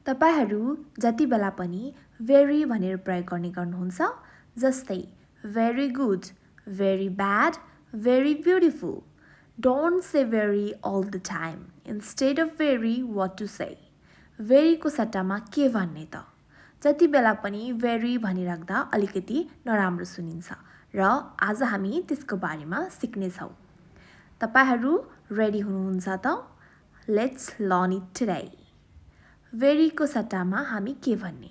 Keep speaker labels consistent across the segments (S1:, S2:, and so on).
S1: तपाईहरू जति बेला पनि very भनेर प्रयोग गर्ने गर्नुहुन्छ जस्तै very good, very bad, very beautiful. Don't say very all the time. Instead of very, what to say? Very को सट्टामा के भन्ने त? जति बेला पनि very भनिराख्दा अलिकति नराम्रो सुनिन्छ र आज हामी त्यसको बारेमा सिक्ने छौं। तपाईहरू रेडी हुनुहुन्छ त? Let's learn it today. Very को सट्टामा हामी के भन्ने?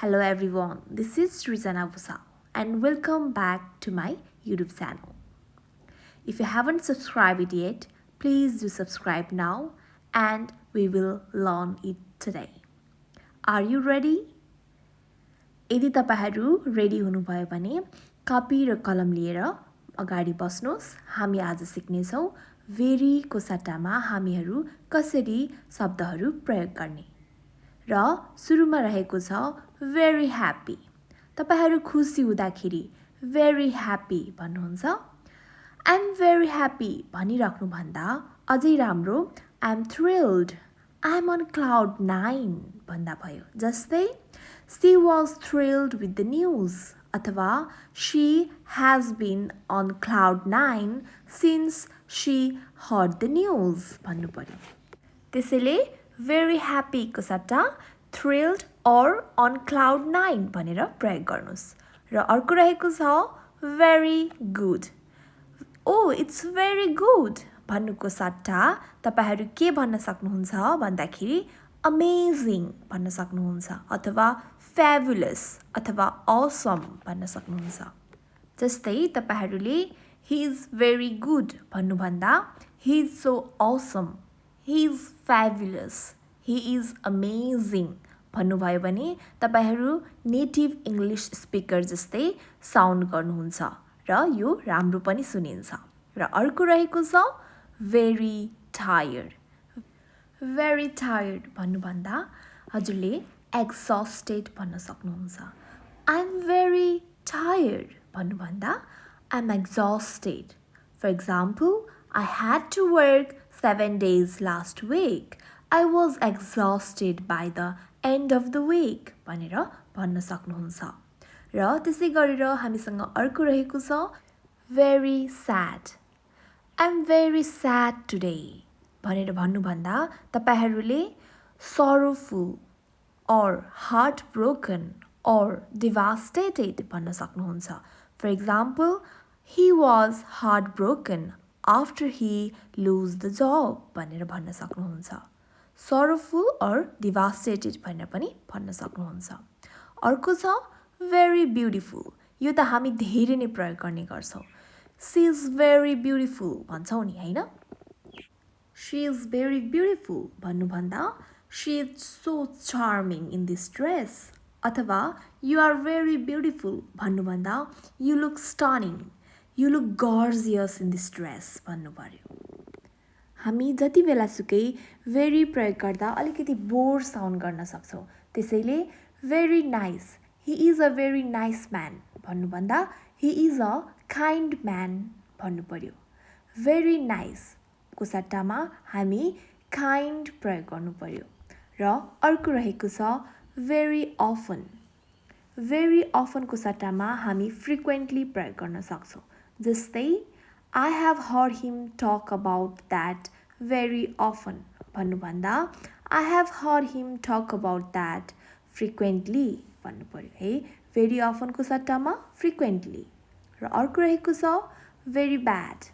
S1: Hello everyone, this is Srijana Bhusal and welcome back to my YouTube channel. If you haven't subscribed it yet, please do subscribe now and we will learn it today. Are you ready? यदि तपाईहरू ready हुनुभयो भने copy र कलम लिएर अगाडि बस्नुहोस्। हामी आज सिक्ने छौं very को सट्टामा हामीहरू कसरी शब्दहरू प्रयोग गर्ने। र सुरुमा रहेको छ very happy. तपाईहरू खुसी हुँदाखेरि very happy भन्नुहुन्छ। I'm very happy भनिराख्नु भन्दा अझै राम्रो I'm thrilled. I'm on cloud 9 भन्दा भयो। जस्तै she was thrilled with the news अथवा she has been on cloud 9 since she heard the news भन्नु पर्यो। त्यसैले very happy को सट्टा thrilled or on cloud 9 भनेर प्रयोग गर्नुस्। र अर्को रहेको छ very good. Oh, it's very good भन्नुको सट्टा तपाईहरू के भन्न सक्नुहुन्छ भन्दाखेरि amazing भन्न सक्नुहुन्छ अथवा fabulous अथवा awesome भन्न सक्नुहुन्छ। जस्तै तपाईहरूले he is very good भन्नु भन्दा he is so awesome, he is fabulous, he is amazing भन्नुभयो भने तपाईहरू नेटिभ इङ्ग्लिश स्पिकर जस्तै साउन्ड गर्नुहुन्छ र यो राम्रो पनि सुनिन्छ। र अर्को रहेको छ very tired. Very tired भन्नु भन्दा हजुरले exhausted भन्न सक्नुहुन्छ। I'm very tired भन्नु भन्दा I'm exhausted. For example, I had to work 7 days last week. I was exhausted by the end of the week भनेर भन्न सक्नुहुन्छ। र त्यसै गरेर हामीसँग अर्को रहेको छ very sad. I'm very sad today भनेर भन्नुभन्दा तपाईहरूले sorrowful or heartbroken or devastated भन्न सक्नुहुन्छ। For example, he was heartbroken after he lose the job भनेर भन्न सक्नुहुन्छ। sorrowful or devastated भनेर पनि भन्न सक्नुहुन्छ। अर्को छ very beautiful. यो त हामी धेरै नै प्रयोग गर्ने गर्छौं। She is very beautiful भन्छौं नि हैन? She is very beautiful भन्नु भन्दा she is so charming in this dress अथवा you are very beautiful भन्नु भन्दा you look stunning, you look gorgeous in this dress भन्नु पर्यो। हामी जति बेला सुकै very प्रयोग गर्दा अलिकति बोर साउन्ड गर्न सक्छौं। त्यसैले very nice, he is a very nice man भन्नु भन्दा he is a kind man भन्नु पर्यो। very nice को सट्टामा हामी kind प्रयोग गर्नु पर्यो। र अर्को रहेको छ very often. very often को सट्टामा हामी frequently प्रयोग गर्न सक्छौं। जस्तै I have heard him talk about that very often भन्नु भन्दा I have heard him talk about that frequently भन्नु पर्यो है। very often को सट्टामा frequently। र अर्को रहेको छ very bad.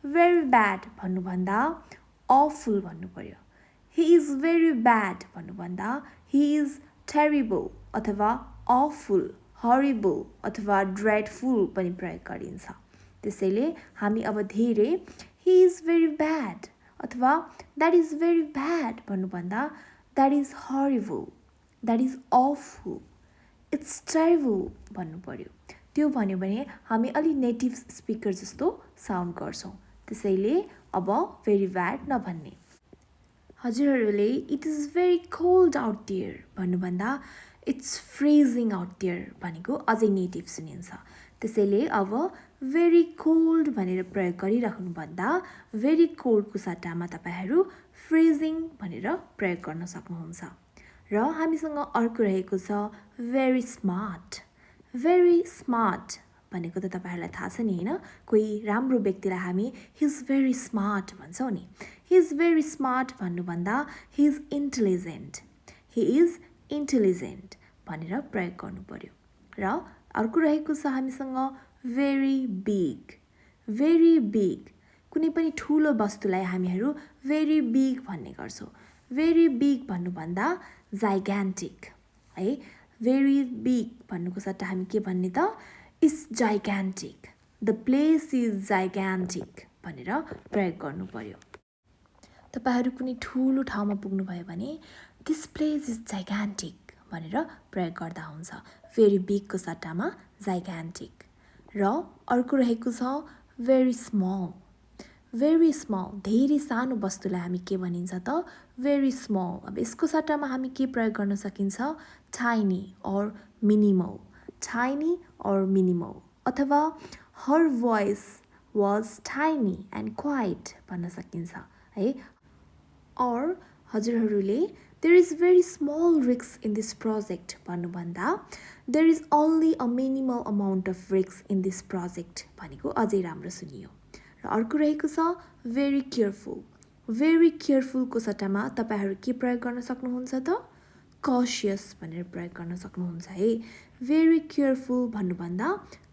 S1: very bad भन्नु भन्दा awful भन्नु पर्यो। he is very bad भन्नु भन्दा he is terrible अथवा awful, horrible अथवा dreadful पनि प्रयोग गरिन्छ। त्यसैले हामी अब धेरै he is very bad अथवा that is very bad भन्नु भन्दा that is horrible, that is awful, it's terrible भन्नु पर्यो। त्यो भन्यो भने हामी अलि नेटिभ स्पिकर जस्तो साउन्ड गर्छौं। त्यसैले अब very bad नभन्ने। हजुरहरूले it is very cold out there भन्नु भन्दा it's freezing out there भनेको अझै नेटिभ सुनिन्छ। त्यसैले अब very cold भनेर प्रयोग गरिराख्नु भन्दा very cold को सट्टामा तपाईहरू freezing भनेर प्रयोग गर्न सक्नुहुन्छ। र हामीसँग अर्को रहेको छ very smart. Very smart भनेको त तपाईहरुलाई थाहा छ नि हैन कोही राम्रो व्यक्तिलाई हामी he is very smart भन्छौं नि he is very smart भन्नु भन्दा he is intelligent. He is intelligent भनेर प्रयोग गर्नु पर्यो र अर्को रहेको छ हामीसँग very big. Very big कुनै पनि ठूलो वस्तुलाई हामीहरु very big भन्ने गर्छौं. Very big भन्नु भन्दा gigantic है very big भन्नुको सट्टा हामी के भन्ने त is gigantic. The place is gigantic भनेर प्रयोग गर्नु पर्यो. तपाईहरु कुनै ठूलो ठाउँमा पुग्नु भयो भने this place is gigantic भनेर प्रयोग गर्दा हुन्छ. Very big को सट्टामा gigantic. र अर्को रहेको छ very small. Very small धेरै सानो वस्तुलाई हामी के भनिन्छ त very small. अब यसको सट्टामा हामी के प्रयोग गर्न सकिन्छ tiny or minimal. Tiny or minimal अथवा her voice was tiny and quiet भन्न सकिन्छ है. or हजुरहरुले there is very small risks in this project भन्नु भन्दा there is only a minimal amount of risks in this project भनेको अझै राम्रो सुनियो. र अर्को रहेको छ very careful. Very careful को सट्टामा तपाईहरु के प्रयोग गर्न सक्नुहुन्छ त cautious भनेर प्रयोग गर्न सक्नुहुन्छ है. Very careful भन्नु भन्दा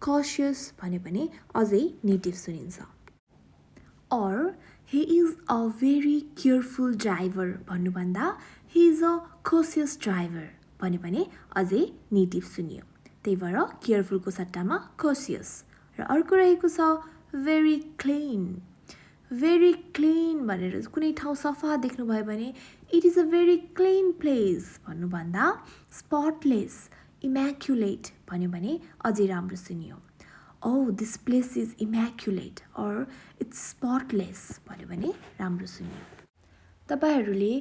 S1: cautious भने पनि अझै नेटिभ सुनिन्छ. or he is a very careful driver भन्नु भन्दा he is a cautious driver भने पनि अझै नेटिभ सुनियो. त्यही भएर careful को सट्टामा cautious. र अर्को रहेको छ very clean. Very clean भनेर कुनै ठाउँ सफा देख्नु भयो भने it is a very clean place भन्नु भन्दा spotless, immaculate भन्यो भने अझै राम्रो सुनियो. Oh, this place is immaculate or it's spotless भन्यो भने राम्रो सुनियो. तपाईहरुले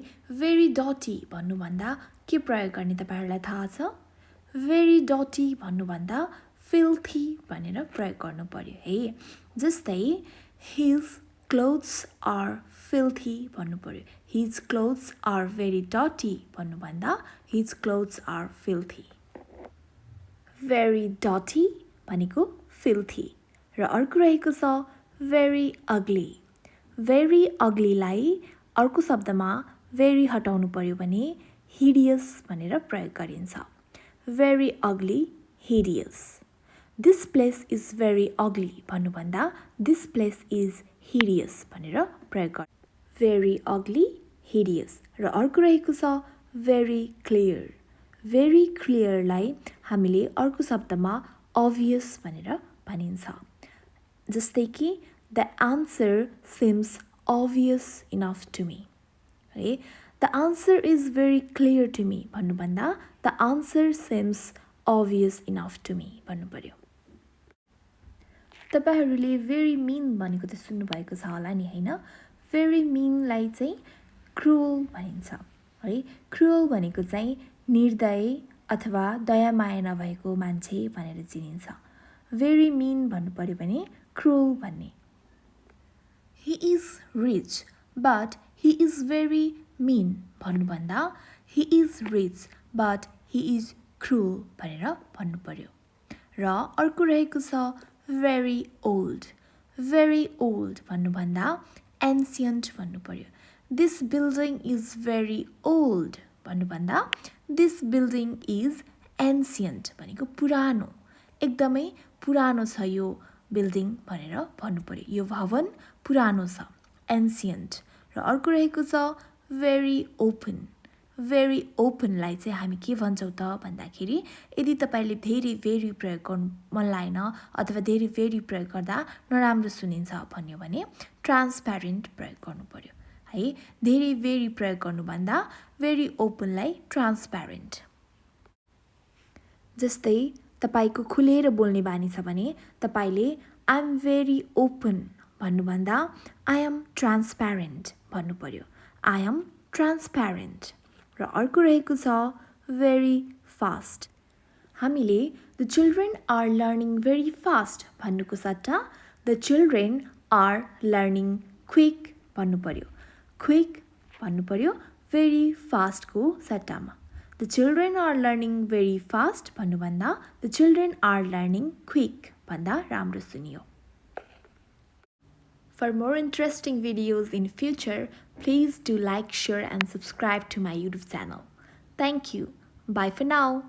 S1: very dirty भन्नु भन्दा के प्रयोग गर्ने तपाईहरुलाई थाहा छ? Very dirty भन्नु भन्दा filthy भनेर प्रयोग गर्नु पर्यो है. जस्तै his clothes are filthy भन्नु पर्यो. His clothes are very dirty भन्नु भन्दा his clothes are filthy. Very dirty भनेको filthy. र अर्को रहेको छ very ugly. Very ugly लाई अर्को शब्दमा very हटाउनु पर्यो भने hideous भनेर प्रयोग गरिन्छ. Very ugly, hideous. This place is very ugly भन्नु भन्दा this place is hideous भनेर प्रयोग गर्नु. Very ugly, hideous. र अर्को रहेको छ very clear. Very clear लाई हामीले अर्को शब्दमा obvious भनेर भनिन्छ. जस्तै कि the answer seems obvious enough to me. है the answer is very clear to me भन्नु भन्दा the answer seems obvious enough to me भन्नु पर्यो. तपाईहरुले very mean भनेको त सुन्नु भएको छ होला नि हैन. very mean लाई चाहिँ cruel भनिन्छ है. cruel भनेको चाहिँ निर्दय अथवा दया माया नभएको मान्छे भनेर चिनिन्छ. very mean भन्नु पर्यो भने cruel भन्ने. He is rich but he is very mean भन्नु भन्दा he is rich but he is cruel भनेर भन्नु पर्यो. र अर्को रहेको छ very old. Very old भन्नु भन्दा ancient भन्नु पर्यो. This building is very old भन्नु भन्दा this building is ancient भनेको पुरानो, एकदमै पुरानो छ यो बिल्डिङ भनेर भन्नु पर्यो. यो भवन पुरानो छ, ancient. र अर्को रहेको छ very open. very open लाई चाहिँ हामी के भन्छौँ त भन्दाखेरि यदि तपाईले धेरै very प्रयोग गर्नु मन लागेन अथवा धेरै very प्रयोग गर्दा नराम्रो सुनिन्छ भन्यो भने transparent प्रयोग गर्नु पर्यो है. धेरै very प्रयोग गर्नु भन्दा very open लाई transparent. जस्तै तपाईको खुलेर बोल्ने बानी छ भने तपाईले I am very open भन्नु भन्दा I am transparent भन्नु पर्यो. I am transparent. र अर्को रहेको छ very fast. हामीले the children are learning very fast भन्नुको सट्टा the children are learning quick भन्नु पर्यो. quick भन्नु पर्यो very fast को सट्टामा. The children are learning very fast भन्नुभन्दा the children are learning quick भन्दा राम्रो सुनियो. For more interesting videos in future, please do like, share and subscribe to my YouTube channel. Thank you. Bye for now.